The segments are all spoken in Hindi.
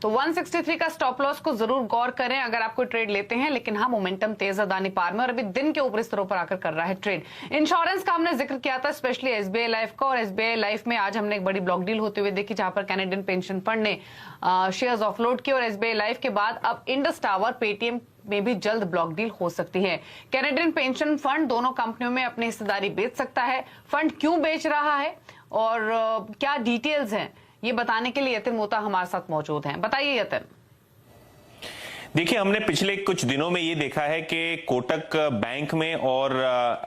तो 163 का स्टॉप लॉस को जरूर गौर करें अगर आप कोई ट्रेड लेते हैं। लेकिन हाँ, मोमेंटम तेज अदानी पार में और अभी दिन के ऊपरी स्तरों पर आकर कर रहा है ट्रेड। इंश्योरेंस का हमने जिक्र किया था, स्पेशली एसबीआई लाइफ का, और एसबीआई लाइफ में आज हमने एक बड़ी ब्लॉक डील होते हुए देखी जहां पर कैनेडियन पेंशन फंड ने शेयर्स ऑफलोड किए और एसबीआई लाइफ के बाद अब इंडस टावर, पेटीएम में भी जल्द ब्लॉक डील हो सकती है। कैनेडियन पेंशन फंड दोनों कंपनियों में अपनी हिस्सेदारी बेच सकता है। फंड क्यों बेच रहा है और क्या डिटेल्स हैं, ये बताने के लिए यतिन मोता हमारे साथ मौजूद हैं। बताइए यतिन। देखिए, हमने पिछले कुछ दिनों में ये देखा है कि कोटक बैंक में और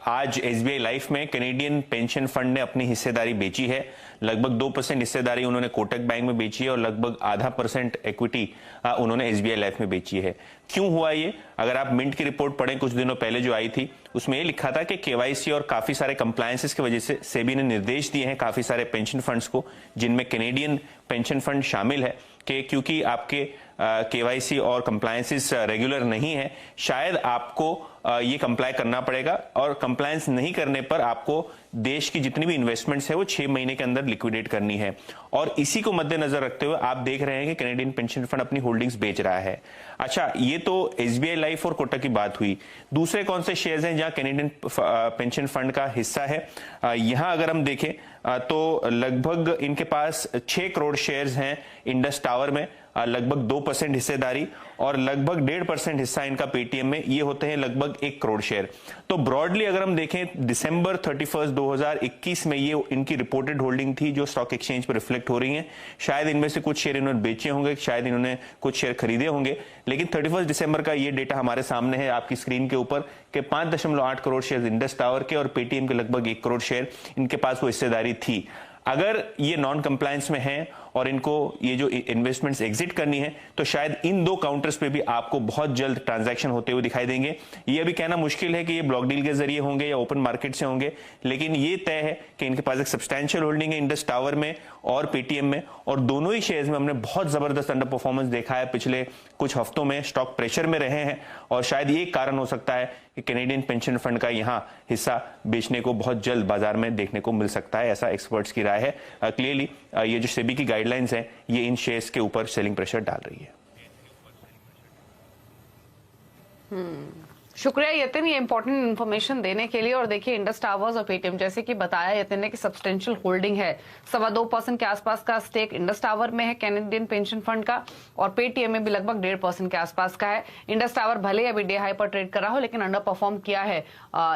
आज एसबीआई लाइफ में कैनेडियन पेंशन फंड ने अपनी हिस्सेदारी बेची है। लगभग 2% हिस्सेदारी उन्होंने कोटक बैंक में बेची है और लगभग 0.5% इक्विटी उन्होंने एसबीआई लाइफ में बेची है। क्यों हुआ ये? अगर आप मिंट की रिपोर्ट पढ़ें कुछ दिनों पहले जो आई थी, उसमें ये लिखा था कि केवाईसी और काफी सारे कंप्लायंसेस की वजह से सेबी ने निर्देश दिए हैं काफी सारे पेंशन फंड्स को, जिनमें कैनेडियन पेंशन फंड शामिल है, कि क्योंकि आपके केवाईसी और कंप्लायंसेस रेगुलर नहीं है, शायद आपको ये कंप्लाई करना पड़ेगा और कंप्लायंस नहीं करने पर आपको देश की जितनी भी इन्वेस्टमेंट्स है वो 6 महीने के अंदर लिक्विडेट करनी है। और इसी को मद्देनजर रखते हुए आप देख रहे हैं कि कैनेडियन पेंशन फंड अपनी होल्डिंग्स बेच रहा है। अच्छा, ये तो एसबीआई लाइफ और कोटक की बात हुई। दूसरे कौन से शेयर्स हैं जहां कैनेडियन पेंशन फंड का हिस्सा है? यहां अगर हम देखें तो लगभग इनके पास 6 करोड़ शेयर्स हैं इंडस टावर में, लगभग 2% हिस्सेदारी, और लगभग 1.5% हिस्सा इनका पेटीएम में, ये होते हैं लगभग 1 करोड़ शेयर। तो ब्रॉडली अगर हम देखें दिसंबर 31, 2021 में ये इनकी रिपोर्टेड होल्डिंग थी जो स्टॉक एक्सचेंज पर रिफ्लेक्ट हो रही है। शायद इनमें से कुछ शेयर इन्होंने बेचे होंगे, शायद इन्होंने कुछ शेयर खरीदे होंगे, लेकिन 31 दिसंबर का ये डेटा हमारे सामने है आपकी स्क्रीन के ऊपर कि 5.8 करोड़ शेयर इंडस टावर के और पेटीएम के लगभग 1 करोड़ शेयर इनके पास वो हिस्सेदारी थी। अगर ये नॉन कंप्लायंस में हैं और इनको ये जो इन्वेस्टमेंट्स एग्जिट करनी है, तो शायद इन 2 काउंटर्स पे भी आपको बहुत जल्द ट्रांजैक्शन होते हुए दिखाई देंगे। ये अभी कहना मुश्किल है कि ये ब्लॉक डील के जरिए होंगे या ओपन मार्केट से होंगे, लेकिन ये तय है कि इनके पास एक सब्सटैंशियल होल्डिंग है इंडस टावर में और पेटीएम में, और दोनों ही शेयर्स में हमने बहुत जबरदस्त अंडर परफॉर्मेंस देखा है। पिछले कुछ हफ्तों में स्टॉक प्रेशर में रहे हैं और शायद ये कारण हो सकता है कि कैनेडियन पेंशन फंड का यहाँ हिस्सा बेचने को बहुत जल्द बाजार में देखने को मिल सकता है, ऐसा एक्सपर्ट्स की राय है। क्लियरली ये जो सेबी की गाइडलाइंस हैं ये इन शेयर्स के ऊपर सेलिंग प्रेशर डाल रही है। शुक्रिया यतिन ये इंपॉर्टेंट इन्फॉर्मेशन देने के लिए। और देखिए, इंडस टावर्स और पेटीएम, जैसे कि बताया यतिन ने कि सब्सटेंशियल होल्डिंग है, 2.25% के आसपास का स्टेक इंडस टावर में है कैनेडियन पेंशन फंड का, और पेटीएम में भी लगभग 1.5% के आसपास का है। इंडस टावर भले अभी डे हाई पर ट्रेड कर रहा हो, लेकिन अंडर परफॉर्म किया है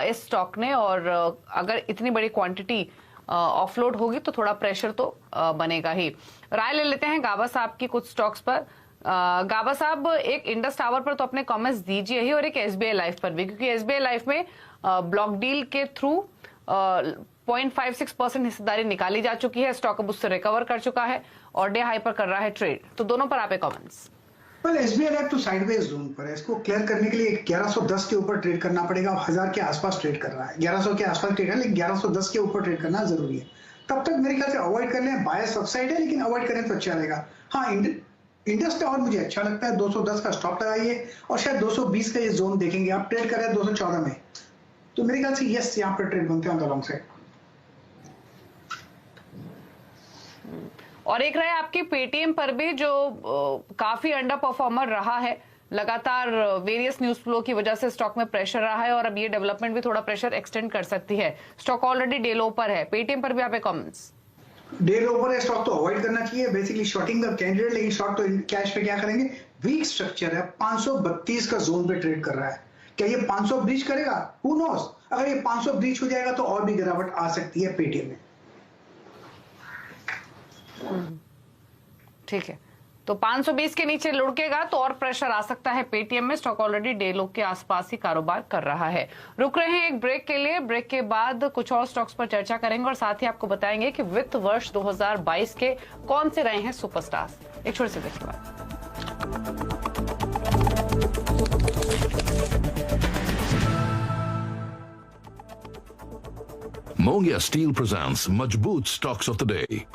इस स्टॉक ने, और अगर इतनी बड़ी क्वांटिटी ऑफलोड होगी तो थोड़ा प्रेशर तो बनेगा ही। राय ले लेते हैं गाबा साहब की कुछ स्टॉक्स पर। गाबा साहब, एक इंडस टावर पर तो अपने कमेंट्स दीजिए ही, और एक एसबीआई लाइफ पर भी, क्योंकि एसबीआई लाइफ में ब्लॉक डील के थ्रू 0.56% हिस्सेदारी निकाली जा चुकी है। स्टॉक अब उससे रिकवर कर चुका है और डे हाई पर कर रहा है ट्रेड। तो दोनों पर आप कमेंट्स। पर एसबीआई लाइफ तो साइडवेज जोन पर है, इसको क्लियर करने के लिए 1110 के ऊपर ट्रेड करना पड़ेगा। 1000 के आसपास ट्रेड कर रहा है, 1100 के आसपास ट्रेड है, लेकिन 1110 के ऊपर ट्रेड करना जरूरी है। तब तक मेरे ख्याल से अवॉइड कर लें, बायस अपसाइड है लेकिन अवॉइड करें तो अच्छा रहेगा। हाँ, इंडस टावर मुझे अच्छा लगता है, 210 का स्टॉप लगाइए और शायद 220 का ये जोन देखेंगे। आप ट्रेड कर रहे हैं 214 में, तो मेरे ख्याल से यस, यहाँ पर ट्रेड बनते हैं ऑन द लॉन्ग साइड। और एक रहे आपकी पेटीएम पर भी, जो काफी अंडर परफॉर्मर रहा है, लगातार वेरियस न्यूज फ्लो की वजह से स्टॉक में प्रेशर रहा है, और अब ये डेवलपमेंट भी थोड़ा प्रेशर एक्सटेंड कर सकती है। स्टॉक ऑलरेडी डे लो पर है, पेटीएम पर भी आप कमेंट्स। डे लो पर है, स्टॉक तो अवॉइड करना चाहिए, बेसिकली शॉर्टिंग द कैंडिडेट, लेकिन शॉर्ट तो कैश पे क्या करेंगे? वीक स्ट्रक्चर है, 532 का जोन पे ट्रेड कर रहा है। क्या ये 500 ब्रीच करेगा? हु नोस, अगर ये 500 ब्रीच हो जाएगा तो और भी गिरावट आ सकती है पेटीएम में। ठीक है, तो 520 के नीचे लुढ़केगा तो और प्रेशर आ सकता है पेटीएम में। स्टॉक ऑलरेडी डे लो के आसपास ही कारोबार कर रहा है। रुक रहे हैं एक ब्रेक के लिए, ब्रेक के बाद कुछ और स्टॉक्स पर चर्चा करेंगे और साथ ही आपको बताएंगे कि वित्त वर्ष 2022 के कौन से रहे हैं सुपरस्टार्स। एक छोटे से ब्रेक के बाद। Mongia Steel presents Majboot Stocks of the Day.